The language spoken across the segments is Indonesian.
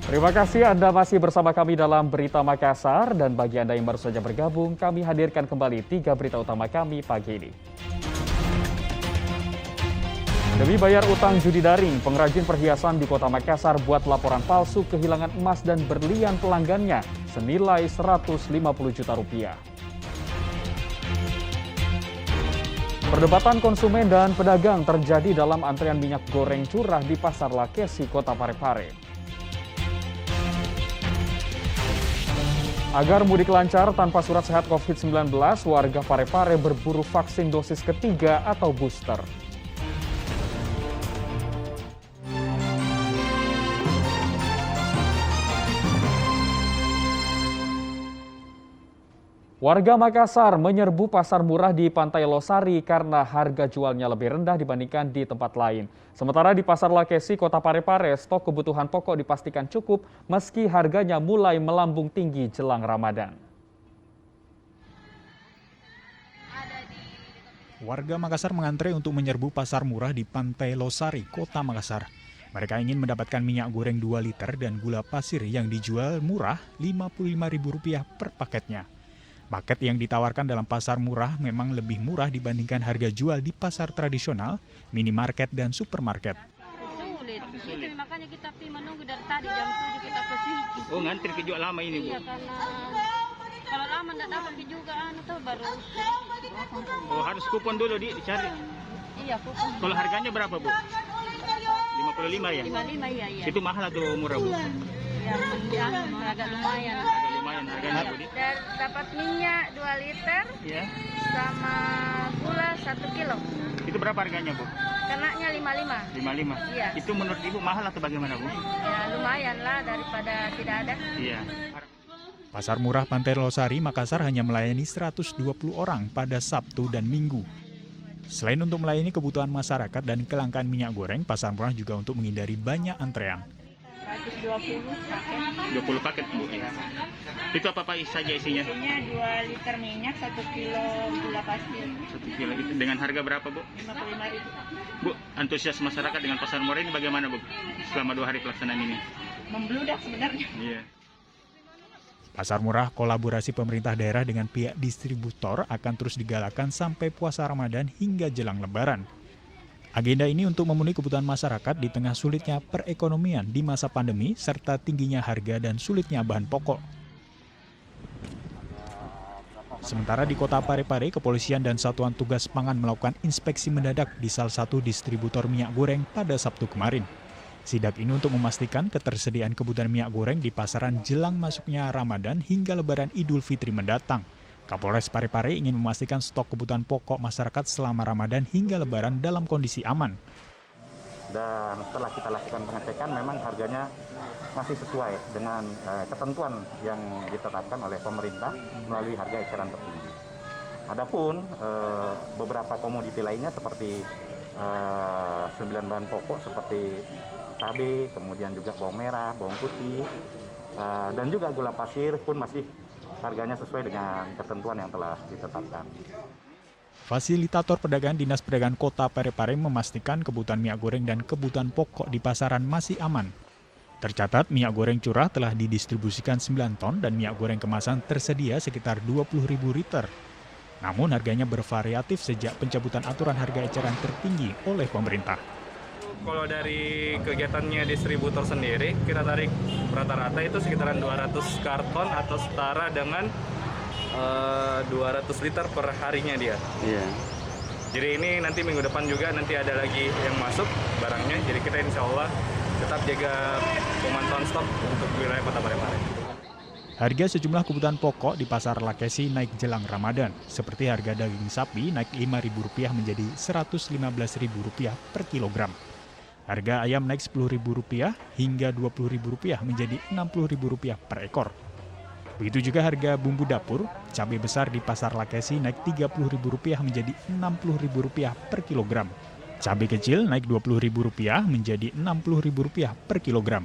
Terima kasih Anda masih bersama kami dalam Berita Makassar, dan bagi Anda yang baru saja bergabung, kami hadirkan kembali 3 berita utama kami pagi ini. Demi bayar utang judi daring, pengrajin perhiasan di Kota Makassar buat laporan palsu kehilangan emas dan berlian pelanggannya senilai 150 juta rupiah. Perdebatan konsumen dan pedagang terjadi dalam antrean minyak goreng curah di Pasar Lakesi, Kota Parepare. Agar mudik lancar tanpa surat sehat COVID-19, warga Parepare berburu vaksin dosis ketiga atau booster. Warga Makassar menyerbu pasar murah di Pantai Losari karena harga jualnya lebih rendah dibandingkan di tempat lain. Sementara di Pasar Lakesi, Kota Parepare, stok kebutuhan pokok dipastikan cukup meski harganya mulai melambung tinggi jelang Ramadan. Warga Makassar mengantre untuk menyerbu pasar murah di Pantai Losari, Kota Makassar. Mereka ingin mendapatkan minyak goreng 2 liter dan gula pasir yang dijual murah Rp55.000 per paketnya. Paket yang ditawarkan dalam pasar murah memang lebih murah dibandingkan harga jual di pasar tradisional, minimarket, dan supermarket. Sulit. Makanya kita menunggu dari tadi jam 7 kita posisi. Oh, ngantri ke jual lama ini, Bu? Iya, karena kalau lama nggak dapat juga baru. Oh, harus kupon dulu dicari. Iya, kupon. Kalau harganya berapa, Bu? 55 ya? 55 iya. Itu mahal atau murah, Bu? Ya, agak lumayan. Agak lumayan harganya, Bu. Dapat minyak 2 liter Ya. sama gula 1 kilo. Itu berapa harganya, Bu? Kenanya 55. 55. Iya. Itu menurut Ibu mahal atau bagaimana, Bu? Ya lumayan lah daripada tidak ada. Iya. Pasar murah Pantai Losari, Makassar hanya melayani 120 orang pada Sabtu dan Minggu. Selain untuk melayani kebutuhan masyarakat dan kelangkaan minyak goreng, pasar murah juga untuk menghindari banyak antrean. 120 paket. 20 paket, Bu. Ya. Itu apa saja isinya? Isinya 2 liter minyak, 1 kilo gula pasir. 1 kilo itu dengan harga berapa, Bu? 55.000. Bu, antusias masyarakat dengan pasar murah ini bagaimana, Bu? Selama 2 hari pelaksanaan ini? Membludak sebenarnya. Iya. Pasar murah kolaborasi pemerintah daerah dengan pihak distributor akan terus digalakkan sampai puasa Ramadan hingga jelang Lebaran. Agenda ini untuk memenuhi kebutuhan masyarakat di tengah sulitnya perekonomian di masa pandemi serta tingginya harga dan sulitnya bahan pokok. Sementara di Kota Parepare, kepolisian dan Satuan Tugas Pangan melakukan inspeksi mendadak di salah satu distributor minyak goreng pada Sabtu kemarin. Sidak ini untuk memastikan ketersediaan kebutuhan minyak goreng di pasaran jelang masuknya Ramadan hingga Lebaran Idul Fitri mendatang. Kapolres Parepare ingin memastikan stok kebutuhan pokok masyarakat selama Ramadan hingga Lebaran dalam kondisi aman. Dan setelah kita lakukan pengecekan, memang harganya masih sesuai dengan ketentuan yang ditetapkan oleh pemerintah melalui harga eceran tertinggi. Adapun beberapa komoditi lainnya seperti 9 bahan pokok seperti cabai, kemudian juga bawang merah, bawang putih, dan juga gula pasir pun masih harganya sesuai dengan ketentuan yang telah ditetapkan. Fasilitator pedagang Dinas Perdagangan Kota Parepare memastikan kebutuhan minyak goreng dan kebutuhan pokok di pasaran masih aman. Tercatat minyak goreng curah telah didistribusikan 9 ton dan minyak goreng kemasan tersedia sekitar 20.000 liter. Namun harganya bervariatif sejak pencabutan aturan harga eceran tertinggi oleh pemerintah. Kalau dari kegiatannya distributor sendiri, kita tarik rata-rata itu sekitaran 200 karton atau setara dengan 200 liter per harinya dia. Iya. Jadi ini nanti minggu depan juga nanti ada lagi yang masuk barangnya. Jadi kita insya Allah tetap jaga pemantauan stok untuk wilayah Kota Parepare. Harga sejumlah kebutuhan pokok di Pasar Lakesi naik jelang Ramadan, seperti harga daging sapi naik Rp5.000 menjadi Rp115.000 per kilogram. Harga ayam naik Rp10.000 hingga Rp20.000 menjadi Rp60.000 per ekor. Begitu juga harga bumbu dapur, cabai besar di Pasar Lakesi naik Rp30.000 menjadi Rp60.000 per kilogram. Cabai kecil naik Rp20.000 menjadi Rp60.000 per kilogram.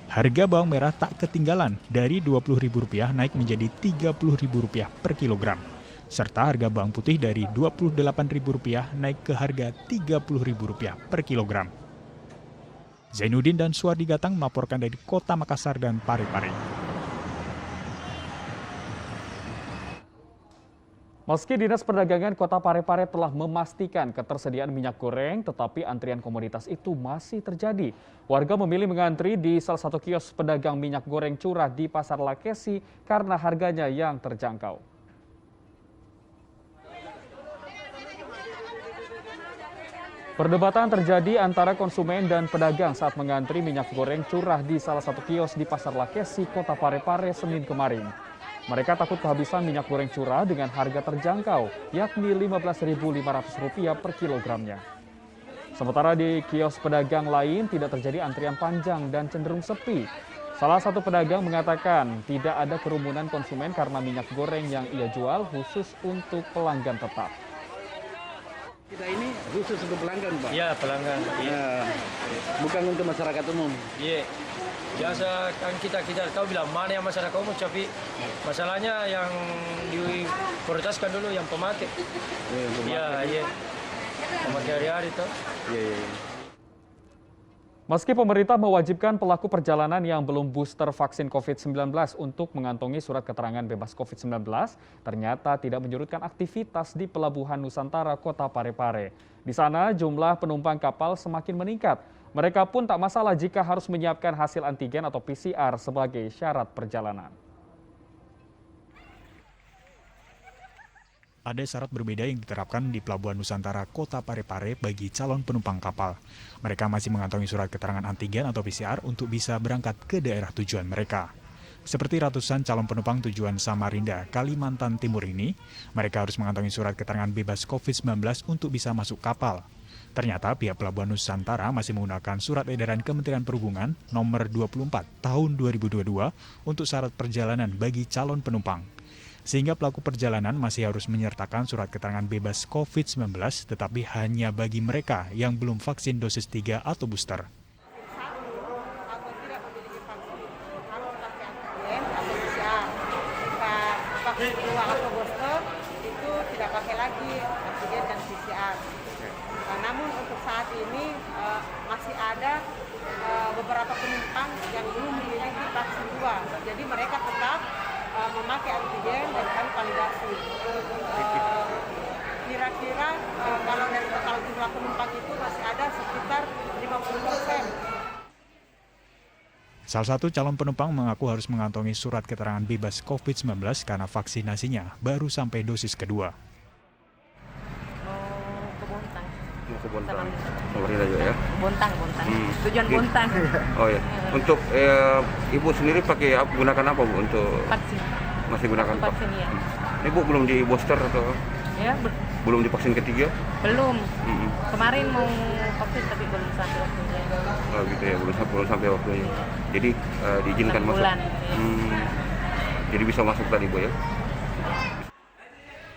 Harga bawang merah tak ketinggalan, dari Rp20.000 naik menjadi Rp30.000 per kilogram. Serta harga bawang putih dari Rp28.000 naik ke harga Rp30.000 per kilogram. Zainuddin dan Suardi Gatang melaporkan dari Kota Makassar dan Parepare. Meski Dinas Perdagangan Kota Parepare telah memastikan ketersediaan minyak goreng, tetapi antrian komoditas itu masih terjadi. Warga memilih mengantri di salah satu kios pedagang minyak goreng curah di Pasar Lakesi karena harganya yang terjangkau. Perdebatan terjadi antara konsumen dan pedagang saat mengantri minyak goreng curah di salah satu kios di Pasar Lakesi, Kota Parepare, Senin kemarin. Mereka takut kehabisan minyak goreng curah dengan harga terjangkau, yakni Rp15.500 per kilogramnya. Sementara di kios pedagang lain tidak terjadi antrian panjang dan cenderung sepi. Salah satu pedagang mengatakan tidak ada kerumunan konsumen karena minyak goreng yang ia jual khusus untuk pelanggan tetap. Kita ini khusus untuk pelanggan, Pak? Iya, pelanggan. Ya, bukan untuk masyarakat umum. Iya. Biasa kan kita tahu bilang mana yang masyarakat umum, tapi masalahnya yang diprioritaskan dulu yang pemakai. Iya. Pemakai hari-hari itu. Iya. Meski pemerintah mewajibkan pelaku perjalanan yang belum booster vaksin COVID-19 untuk mengantongi surat keterangan bebas COVID-19, ternyata tidak menyurutkan aktivitas di Pelabuhan Nusantara Kota Parepare. Di sana jumlah penumpang kapal semakin meningkat. Mereka pun tak masalah jika harus menyiapkan hasil antigen atau PCR sebagai syarat perjalanan. Ada syarat berbeda yang diterapkan di Pelabuhan Nusantara Kota Parepare bagi calon penumpang kapal. Mereka masih mengantongi surat keterangan antigen atau PCR untuk bisa berangkat ke daerah tujuan mereka. Seperti ratusan calon penumpang tujuan Samarinda, Kalimantan Timur ini, mereka harus mengantongi surat keterangan bebas COVID-19 untuk bisa masuk kapal. Ternyata pihak Pelabuhan Nusantara masih menggunakan surat edaran Kementerian Perhubungan nomor 24 tahun 2022 untuk syarat perjalanan bagi calon penumpang. Sehingga pelaku perjalanan masih harus menyertakan surat keterangan bebas COVID-19 tetapi hanya bagi mereka yang belum vaksin dosis 3 atau booster. Vaksin kedua atau booster itu tidak pakai lagi antigen dan PCR. Namun untuk saat ini masih ada beberapa penumpang yang belum memiliki vaksin 2. Jadi mereka tetap memakai antigen dan kami validasi. Kira-kira kalau dari total jumlah penumpang itu masih ada sekitar 50%. Salah satu calon penumpang mengaku harus mengantongi surat keterangan bebas COVID-19 karena vaksinasinya baru sampai dosis kedua. Ke Bontang. Samarinda juga ya? Bontang. Tujuan Bontang. Oh ya. Untuk ibu sendiri pakai gunakan apa Bu untuk Vaksin. Masih gunakan Vaksin ya. Ibu belum di booster atau Ya, belum divaksin ketiga? belum. Kemarin mau vaksin tapi belum sampai waktunya. Oh gitu ya, belum sampai waktunya. Jadi diizinkan 1 masuk. bulan, ya. Jadi bisa masuk tadi Bu ya?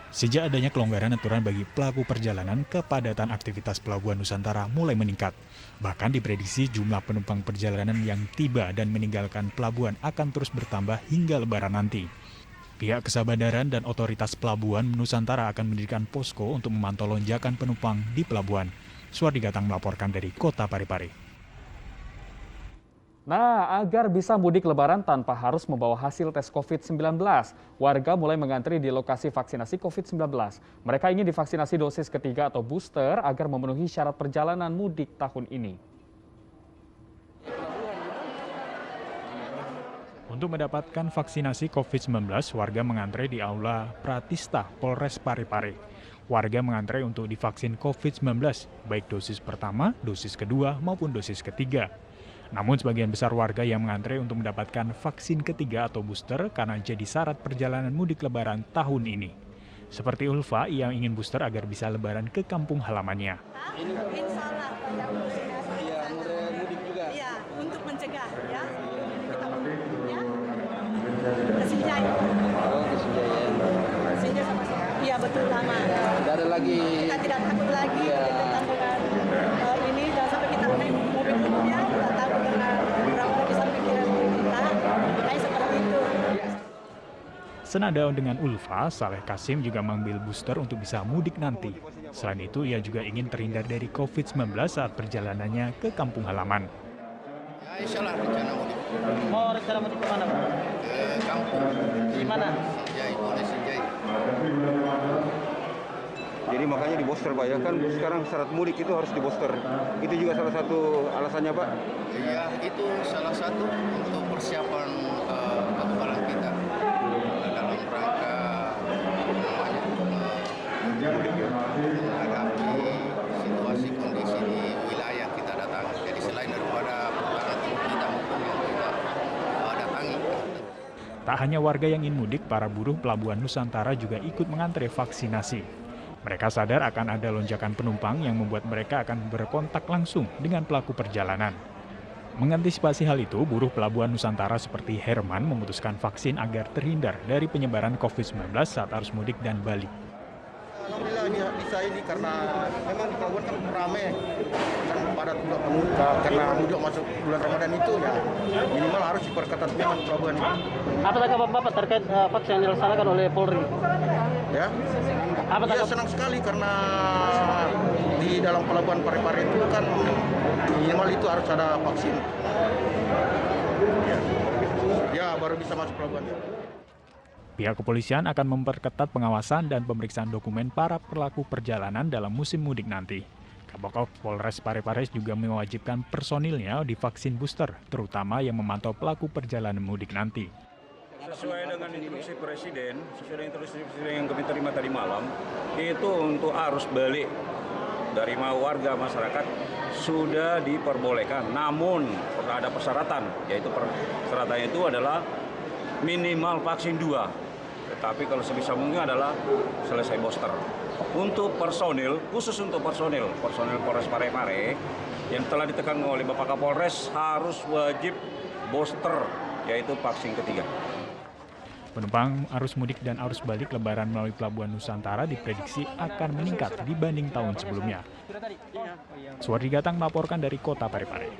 Sejak adanya kelonggaran aturan bagi pelaku perjalanan, kepadatan aktivitas Pelabuhan Nusantara mulai meningkat. Bahkan diprediksi jumlah penumpang perjalanan yang tiba dan meninggalkan pelabuhan akan terus bertambah hingga Lebaran nanti. Pihak Kesabandaran dan Otoritas Pelabuhan Nusantara akan mendirikan posko untuk memantau lonjakan penumpang di pelabuhan. Suardi Gatang melaporkan dari Kota Parepare. Nah, agar bisa mudik Lebaran tanpa harus membawa hasil tes COVID-19, warga mulai mengantri di lokasi vaksinasi COVID-19. Mereka ingin divaksinasi dosis ketiga atau booster agar memenuhi syarat perjalanan mudik tahun ini. Untuk mendapatkan vaksinasi COVID-19, warga mengantre di Aula Pratista Polres Parepare. Warga mengantre untuk divaksin COVID-19, baik dosis pertama, dosis kedua, maupun dosis ketiga. Namun sebagian besar warga yang mengantre untuk mendapatkan vaksin ketiga atau booster karena jadi syarat perjalanan mudik Lebaran tahun ini. Seperti Ulfa yang ingin booster agar bisa Lebaran ke kampung halamannya. Insya Allah, Iya, mudik juga. Iya, untuk mencegah ya. Kesinjai. Oh, kesenjaya. Kesinjai sama saya. Iya, betul lama. Tidak ada lagi. Kita tidak takut lagi tentang dengan ini dan sampai kita naik mobil umumnya tidak takut karena berapa lapisan pikiran kita kayak seperti itu. Senada dengan Ulfa, Saleh Kasim juga mengambil booster untuk bisa mudik nanti. Selain itu, ia juga ingin terhindar dari COVID-19 saat perjalanannya ke kampung halaman. Insya Allah rencana mudik. Mau rencana mudik kemana, Pak? Ke kampung. Di mana? Sinjai, boleh Sinjai. Jadi makanya di booster Pak ya, kan sekarang syarat mudik itu harus di booster. Itu juga salah satu alasannya Pak? Ya, itu salah satu untuk persiapan kekebalan kita dalam rangka menghadapi situasi kondisi di wilayah kita datangi. Jadi selain daripada pertahanan tubuh kita maupun yang kita datangi. Tak hanya warga yang ingin mudik, para buruh Pelabuhan Nusantara juga ikut mengantre vaksinasi. Mereka sadar akan ada lonjakan penumpang yang membuat mereka akan berkontak langsung dengan pelaku perjalanan. Mengantisipasi hal itu, buruh Pelabuhan Nusantara seperti Herman memutuskan vaksin agar terhindar dari penyebaran COVID-19 saat arus mudik dan balik. Alhamdulillah bisa ini karena memang di pelabuhan kan ramai kan padat juga pemudik karena mudik masuk bulan Ramadan itu ya minimal harus diperketat memang pelabuhan. Apa tanggapan Bapak terkait vaksin yang dilaksanakan oleh Polri? Ya, ya senang sekali karena di dalam pelabuhan Parepare itu kan minimal itu harus ada vaksin. Ya baru bisa masuk pelabuhan. Pihak kepolisian akan memperketat pengawasan dan pemeriksaan dokumen para pelaku perjalanan dalam musim mudik nanti. Kabokop Polres Parepare juga mewajibkan personilnya divaksin booster, terutama yang memantau pelaku perjalanan mudik nanti. Sesuai dengan instruksi Presiden, sesuai dengan instruksi Presiden yang kami terima tadi malam, itu untuk arus balik dari warga masyarakat sudah diperbolehkan. Namun ada persyaratan, yaitu persyaratannya itu adalah minimal vaksin 2. Tetapi kalau sebisa mungkin adalah selesai booster. Untuk personil, khusus untuk personil Polres Parepare yang telah ditekan oleh Bapak Kapolres harus wajib booster, yaitu vaksin ketiga. Penumpang arus mudik dan arus balik Lebaran melalui Pelabuhan Nusantara diprediksi akan meningkat dibanding tahun sebelumnya. Suwardi Gatang melaporkan dari Kota Parepare.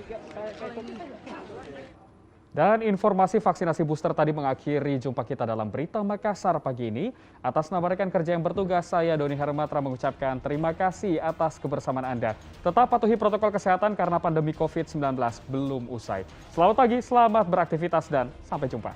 Dan informasi vaksinasi booster tadi mengakhiri jumpa kita dalam Berita Makassar pagi ini. Atas nama rekan kerja yang bertugas, saya Doni Hermatra mengucapkan terima kasih atas kebersamaan Anda. Tetap patuhi protokol kesehatan karena pandemi COVID-19 belum usai. Selamat pagi, selamat beraktivitas, dan sampai jumpa.